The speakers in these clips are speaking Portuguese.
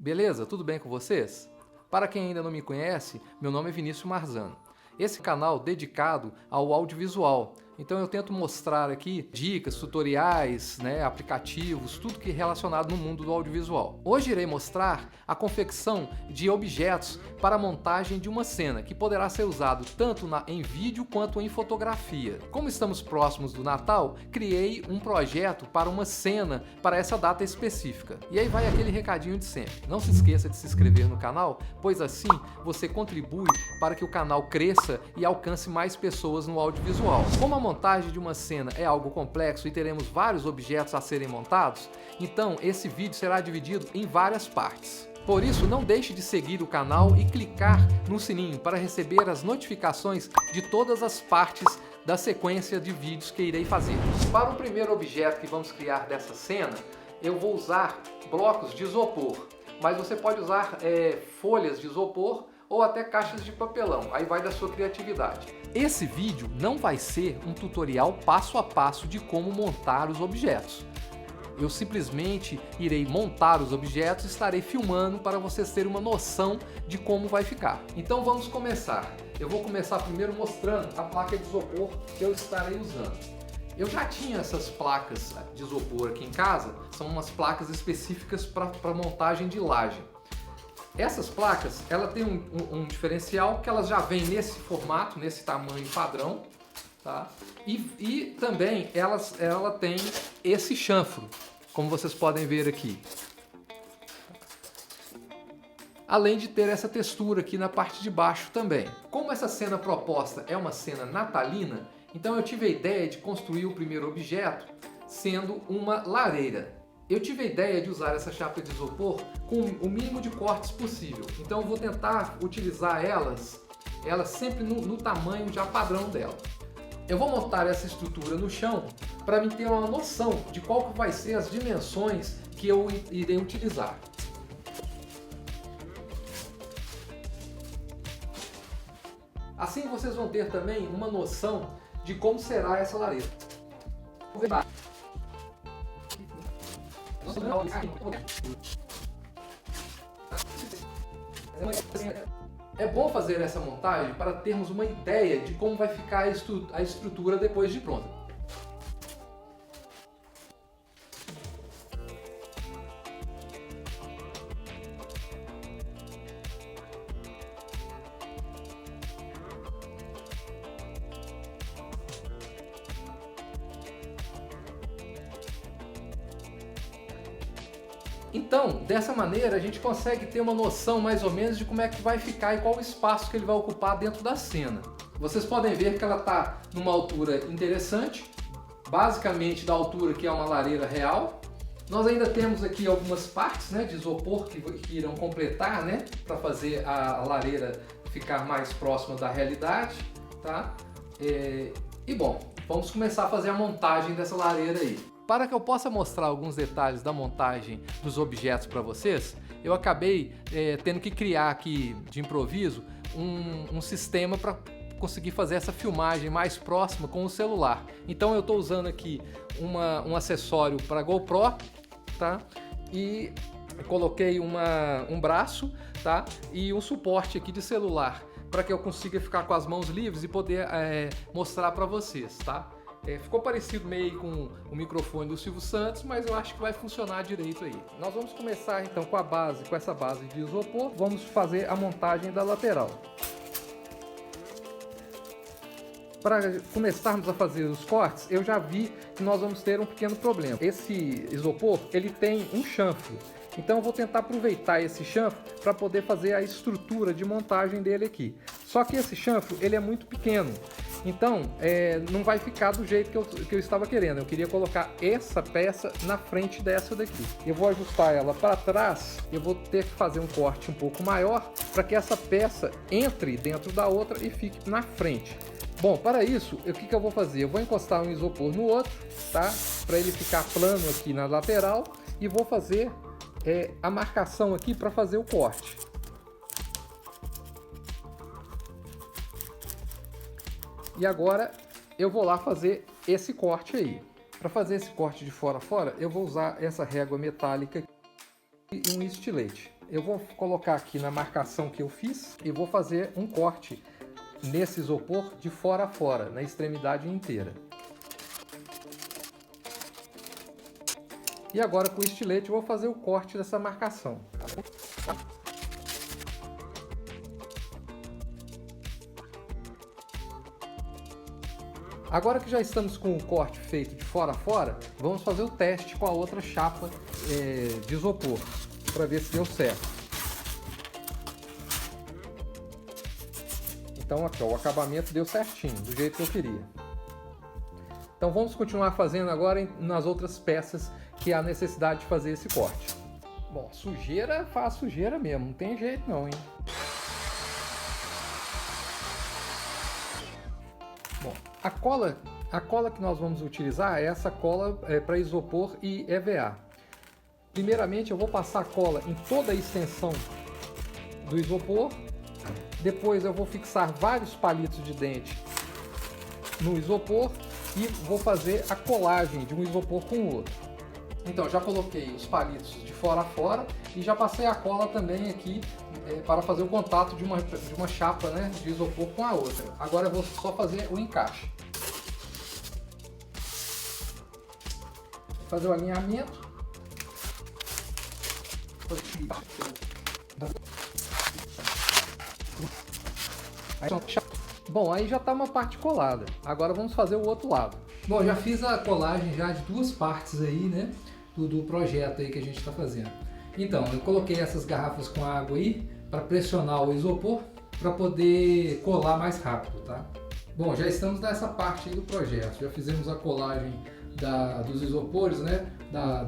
Beleza? Tudo bem com vocês? Para quem ainda não me conhece, meu nome é Vinícius Marzano. Esse canal é dedicado ao audiovisual. Então eu tento mostrar aqui dicas, tutoriais, aplicativos, tudo que é relacionado no mundo do audiovisual. Hoje irei mostrar a confecção de objetos para a montagem de uma cena, que poderá ser usado tanto em vídeo quanto em fotografia. Como estamos próximos do Natal, criei um projeto para uma cena para essa data específica. E aí vai aquele recadinho de sempre. Não se esqueça de se inscrever no canal, pois assim você contribui para que o canal cresça e alcance mais pessoas no audiovisual. Como a montagem de uma cena é algo complexo e teremos vários objetos a serem montados, então esse vídeo será dividido em várias partes. Por isso, não deixe de seguir o canal e clicar no sininho para receber as notificações de todas as partes da sequência de vídeos que irei fazer. Para o primeiro objeto que vamos criar dessa cena, eu vou usar blocos de isopor, mas você pode usar folhas de isopor ou até caixas de papelão, aí vai da sua criatividade. Esse vídeo não vai ser um tutorial passo a passo de como montar os objetos. Eu simplesmente irei montar os objetos e estarei filmando para vocês terem uma noção de como vai ficar. Então vamos começar. Eu vou começar primeiro mostrando a placa de isopor que eu estarei usando. Eu já tinha essas placas de isopor aqui em casa, são umas placas específicas para montagem de laje. Essas placas, ela tem um diferencial que elas já vêm nesse formato, nesse tamanho padrão, tá? E também ela tem esse chanfro, como vocês podem ver aqui. Além de ter essa textura aqui na parte de baixo também. Como essa cena proposta é uma cena natalina, então eu tive a ideia de construir o primeiro objeto sendo uma lareira. Eu tive a ideia de usar essa chapa de isopor com o mínimo de cortes possível. Então eu vou tentar utilizar elas sempre no tamanho já padrão dela. Eu vou montar essa estrutura no chão para me ter uma noção de qual que vai ser as dimensões que eu irei utilizar. Assim vocês vão ter também uma noção de como será essa lareira. É bom fazer essa montagem para termos uma ideia de como vai ficar a estrutura depois de pronta. Então, dessa maneira, a gente consegue ter uma noção mais ou menos de como é que vai ficar e qual o espaço que ele vai ocupar dentro da cena. Vocês podem ver que ela está numa altura interessante, basicamente da altura que é uma lareira real. Nós ainda temos aqui algumas partes de isopor que irão completar, para fazer a lareira ficar mais próxima da realidade, tá? E bom, vamos começar a fazer a montagem dessa lareira aí. Para que eu possa mostrar alguns detalhes da montagem dos objetos para vocês, eu acabei tendo que criar aqui de improviso um sistema para conseguir fazer essa filmagem mais próxima com o celular. Então eu estou usando aqui um acessório para GoPro, tá? E coloquei um braço, tá? E um suporte aqui de celular para que eu consiga ficar com as mãos livres e poder mostrar para vocês, tá? Ficou parecido meio com o microfone do Silvio Santos, mas eu acho que vai funcionar direito aí. Nós vamos começar então com essa base de isopor, vamos fazer a montagem da lateral. Para começarmos a fazer os cortes, eu já vi que nós vamos ter um pequeno problema. Esse isopor, ele tem um chanfro. Então eu vou tentar aproveitar esse chanfro para poder fazer a estrutura de montagem dele aqui. Só que esse chanfro, ele é muito pequeno. Então, não vai ficar do jeito que eu estava querendo. Eu queria colocar essa peça na frente dessa daqui. Eu vou ajustar ela para trás. Eu vou ter que fazer um corte um pouco maior para que essa peça entre dentro da outra e fique na frente. Bom, para isso, o que eu vou fazer? Eu vou encostar um isopor no outro, tá? Para ele ficar plano aqui na lateral. E vou fazer a marcação aqui para fazer o corte. E agora eu vou lá fazer esse corte aí. Para fazer esse corte de fora a fora, eu vou usar essa régua metálica e um estilete. eu vou colocar aqui na marcação que eu fiz e vou fazer um corte nesse isopor de fora a fora, na extremidade inteira. E agora com o estilete eu vou fazer o corte dessa marcação. Agora que já estamos com o corte feito de fora a fora, vamos fazer o teste com a outra chapa de isopor, para ver se deu certo. Então aqui, ó, o acabamento deu certinho, do jeito que eu queria. Então vamos continuar fazendo agora nas outras peças que há necessidade de fazer esse corte. Bom, sujeira faz sujeira mesmo, não tem jeito não, hein? Bom, a cola que nós vamos utilizar é essa cola para isopor e EVA. Primeiramente eu vou passar a cola em toda a extensão do isopor. Depois eu vou fixar vários palitos de dente no isopor e vou fazer a colagem de um isopor com o outro. Então já coloquei os palitos de fora a fora e já passei a cola também aqui para fazer o contato de uma chapa, né, de isopor com a outra. Agora eu vou só fazer o encaixe. Vou fazer o alinhamento. Bom, aí já está uma parte colada. Agora vamos fazer o outro lado. Bom, já fiz a colagem já de duas partes aí, né, do projeto aí que a gente está fazendo. Então, eu coloquei essas garrafas com água aí para pressionar o isopor para poder colar mais rápido, tá? Bom, já estamos nessa parte aí do projeto. Já fizemos a colagem dos isopores, né,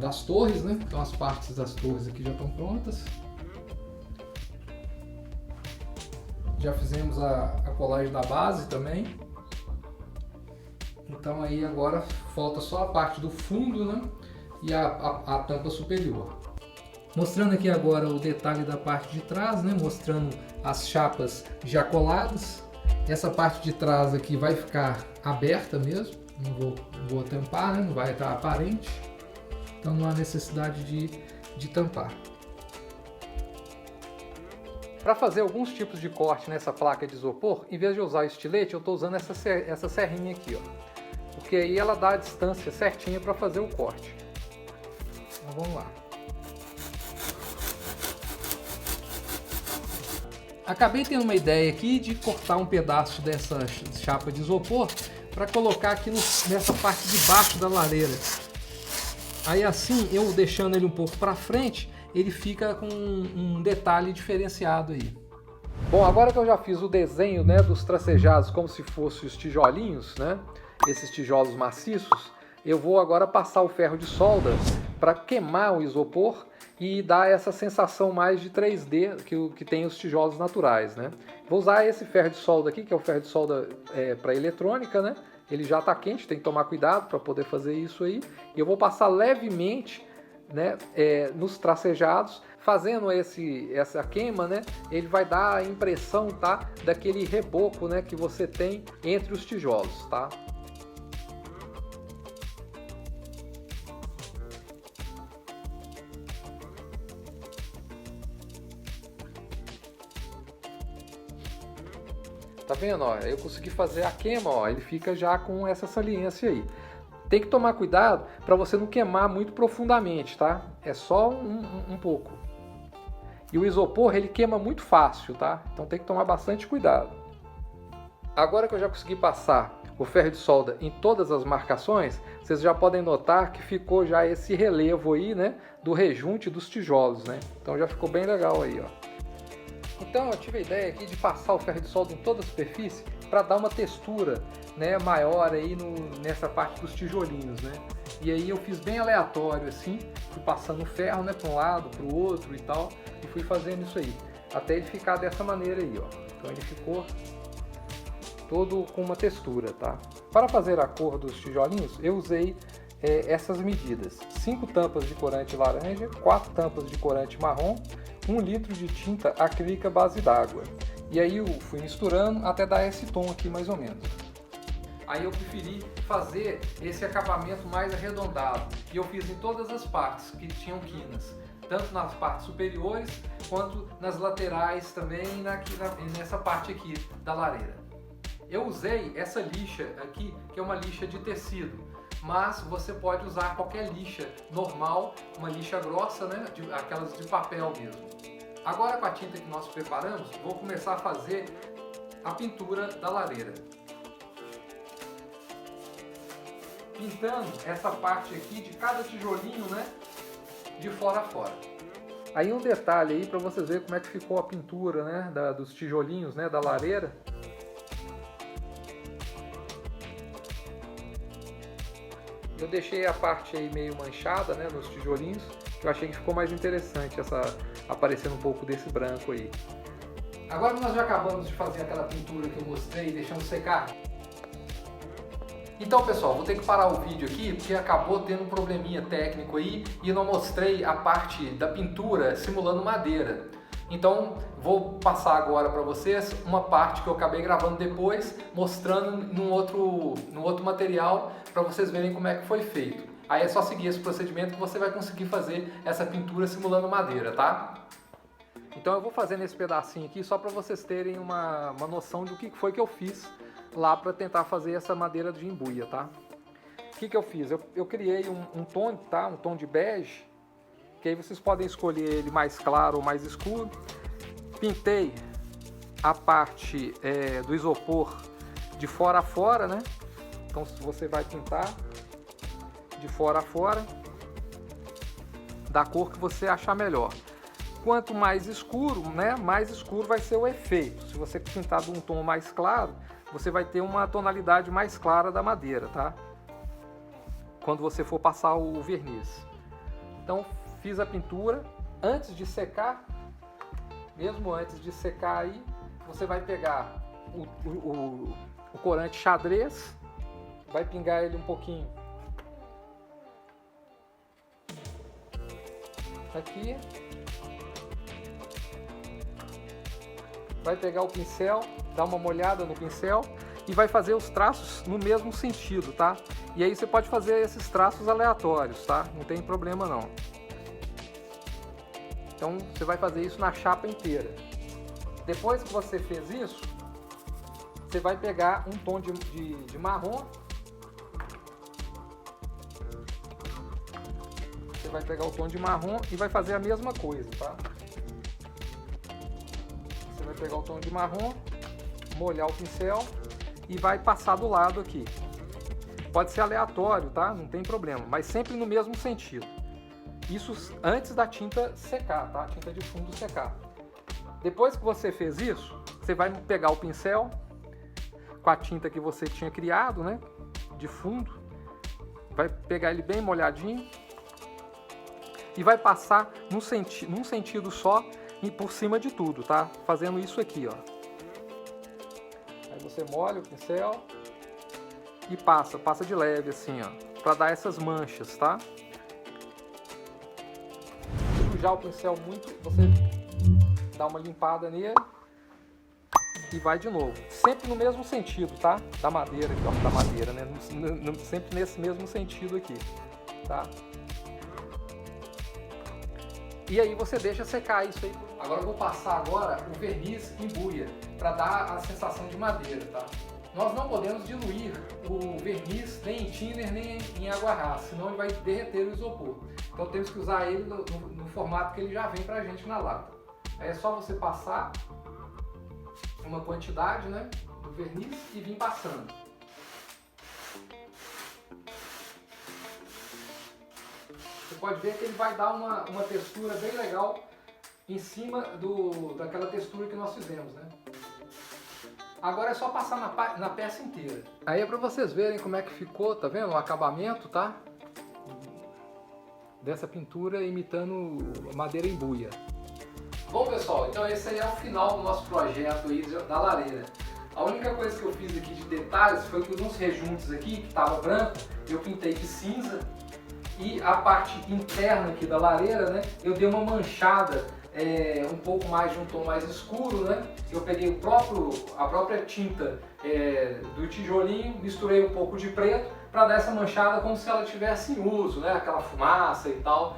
das torres, né? Então as partes das torres aqui já estão prontas. Já fizemos a colagem da base também. Então aí agora falta só a parte do fundo, né, e a tampa superior. Mostrando aqui agora o detalhe da parte de trás, né, mostrando as chapas já coladas. Essa parte de trás aqui vai ficar aberta mesmo, não vou tampar, né, não vai estar aparente. Então não há necessidade de tampar. Para fazer alguns tipos de corte nessa placa de isopor, em vez de usar o estilete, eu estou usando essa serrinha aqui, ó. Porque aí ela dá a distância certinha para fazer o corte. Então vamos lá. Acabei tendo uma ideia aqui de cortar um pedaço dessa chapa de isopor para colocar aqui nessa parte de baixo da lareira. Aí assim, eu deixando ele um pouco para frente, ele fica com um detalhe diferenciado aí. Bom, agora que eu já fiz o desenho, né, dos tracejados como se fossem os tijolinhos, né, esses tijolos maciços, eu vou agora passar o ferro de solda para queimar o isopor e dar essa sensação mais de 3D que tem os tijolos naturais, né. Vou usar esse ferro de solda aqui, que é o ferro de solda para eletrônica, né. Ele já está quente, tem que tomar cuidado para poder fazer isso aí. E eu vou passar levemente, né, nos tracejados, fazendo essa queima, né, ele vai dar a impressão, tá, daquele reboco, né, que você tem entre os tijolos, tá? Tá vendo, ó? Eu consegui fazer a queima, ó, ele fica já com essa saliência aí. Tem que tomar cuidado para você não queimar muito profundamente, tá? É só um pouco. E o isopor, ele queima muito fácil, tá? Então tem que tomar bastante cuidado. Agora que eu já consegui passar o ferro de solda em todas as marcações, vocês já podem notar que ficou já esse relevo aí, né, do rejunte dos tijolos, né? Então já ficou bem legal aí, ó. Então eu tive a ideia aqui de passar o ferro de solda em toda a superfície para dar uma textura, né, maior aí nessa parte dos tijolinhos, né? E aí eu fiz bem aleatório assim, fui passando o ferro, né, para um lado, para o outro e tal, e fui fazendo isso aí, até ele ficar dessa maneira aí, ó. Então ele ficou todo com uma textura, tá? Para fazer a cor dos tijolinhos, eu usei essas medidas: 5 tampas de corante laranja, 4 tampas de corante marrom, 1 litro de tinta acrílica base d'água. E aí eu fui misturando até dar esse tom aqui mais ou menos. Aí eu preferi fazer esse acabamento mais arredondado, e eu fiz em todas as partes que tinham quinas, tanto nas partes superiores quanto nas laterais também nessa parte aqui da lareira. Eu usei essa lixa aqui, que é uma lixa de tecido, mas você pode usar qualquer lixa normal, uma lixa grossa, né? Aquelas de papel mesmo. Agora, com a tinta que nós preparamos, vou começar a fazer a pintura da lareira. Pintando essa parte aqui de cada tijolinho, né? De fora a fora. Aí um detalhe aí para vocês verem como é que ficou a pintura, né? Dos tijolinhos, né? Da lareira. Eu deixei a parte aí meio manchada, né, nos tijolinhos, que eu achei que ficou mais interessante aparecendo um pouco desse branco aí. Agora nós já acabamos de fazer aquela pintura que eu mostrei, deixando secar. Então, pessoal, vou ter que parar o vídeo aqui porque acabou tendo um probleminha técnico aí e não mostrei a parte da pintura simulando madeira. Então, vou passar agora para vocês uma parte que eu acabei gravando depois, mostrando num outro material para vocês verem como é que foi feito. Aí é só seguir esse procedimento que você vai conseguir fazer essa pintura simulando madeira, tá? Então eu vou fazer nesse pedacinho aqui só para vocês terem uma noção do que foi que eu fiz lá para tentar fazer essa madeira de embuia, tá? O que eu fiz? Eu criei um tom, tá? Um tom de bege, que aí vocês podem escolher ele mais claro ou mais escuro. Pintei a parte do isopor de fora a fora, né? Então você vai pintar de fora a fora da cor que você achar melhor. Quanto mais escuro, né? Mais escuro vai ser o efeito. Se você pintar de um tom mais claro, você vai ter uma tonalidade mais clara da madeira, tá? Quando você for passar o verniz. Então fiz a pintura. Antes de secar, mesmo antes de secar aí, você vai pegar o corante xadrez, vai pingar ele um pouquinho aqui, vai pegar o pincel, dar uma molhada no pincel e vai fazer os traços no mesmo sentido, tá? E aí você pode fazer esses traços aleatórios, tá? Não tem problema não. Então você vai fazer isso na chapa inteira. Depois que você fez isso, você vai pegar um tom de marrom. Você vai pegar o tom de marrom e vai fazer a mesma coisa, tá? Você vai pegar o tom de marrom, molhar o pincel e vai passar do lado aqui. Pode ser aleatório, tá? Não tem problema, mas sempre no mesmo sentido. Isso antes da tinta secar, tá? A tinta de fundo secar. Depois que você fez isso, você vai pegar o pincel com a tinta que você tinha criado, né? De fundo. Vai pegar ele bem molhadinho e vai passar num sentido só e por cima de tudo, tá? Fazendo isso aqui, ó. Aí você molha o pincel e passa de leve assim, ó, para dar essas manchas, tá? Sujar o pincel muito, você dá uma limpada nele e vai de novo. Sempre no mesmo sentido, tá? Da madeira aqui, ó, da madeira, né? Sempre nesse mesmo sentido aqui, tá? E aí você deixa secar isso aí. Agora eu vou passar o verniz em buia, para dar a sensação de madeira, tá? Nós não podemos diluir o verniz nem em thinner nem em água rasa, senão ele vai derreter o isopor. Então temos que usar ele no formato que ele já vem pra gente na lata. Aí é só você passar uma quantidade, né, do verniz e vir passando. Você pode ver que ele vai dar uma textura bem legal em cima daquela textura que nós fizemos, né? Agora é só passar na peça inteira. Aí é para vocês verem como é que ficou, tá vendo? O acabamento, tá? Dessa pintura imitando madeira em buia. Bom, pessoal, então esse aí é o final do nosso projeto aí da lareira. A única coisa que eu fiz aqui de detalhes foi que uns rejuntos aqui, que estava branco, eu pintei de cinza. E a parte interna aqui da lareira, né, eu dei uma manchada um pouco mais de um tom mais escuro, né? Eu peguei a própria tinta do tijolinho, misturei um pouco de preto para dar essa manchada como se ela tivesse em uso, né? Aquela fumaça e tal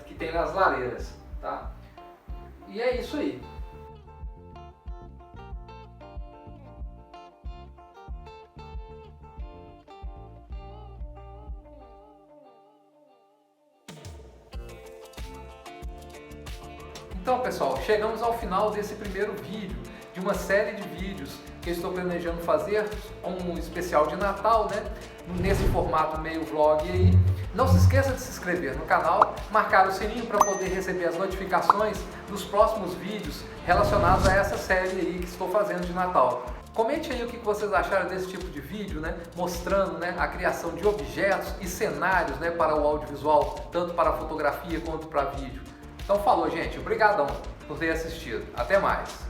que tem nas lareiras, tá? E é isso aí. Então, pessoal, chegamos ao final desse primeiro vídeo de uma série de vídeos que eu estou planejando fazer um especial de Natal, né? Nesse formato meio vlog aí. Não se esqueça de se inscrever no canal, marcar o sininho para poder receber as notificações dos próximos vídeos relacionados a essa série aí que estou fazendo de Natal. Comente aí o que vocês acharam desse tipo de vídeo, né? Mostrando, né, a criação de objetos e cenários, né, para o audiovisual, tanto para fotografia quanto para vídeo. Então falou, gente. Obrigadão por ter assistido. Até mais.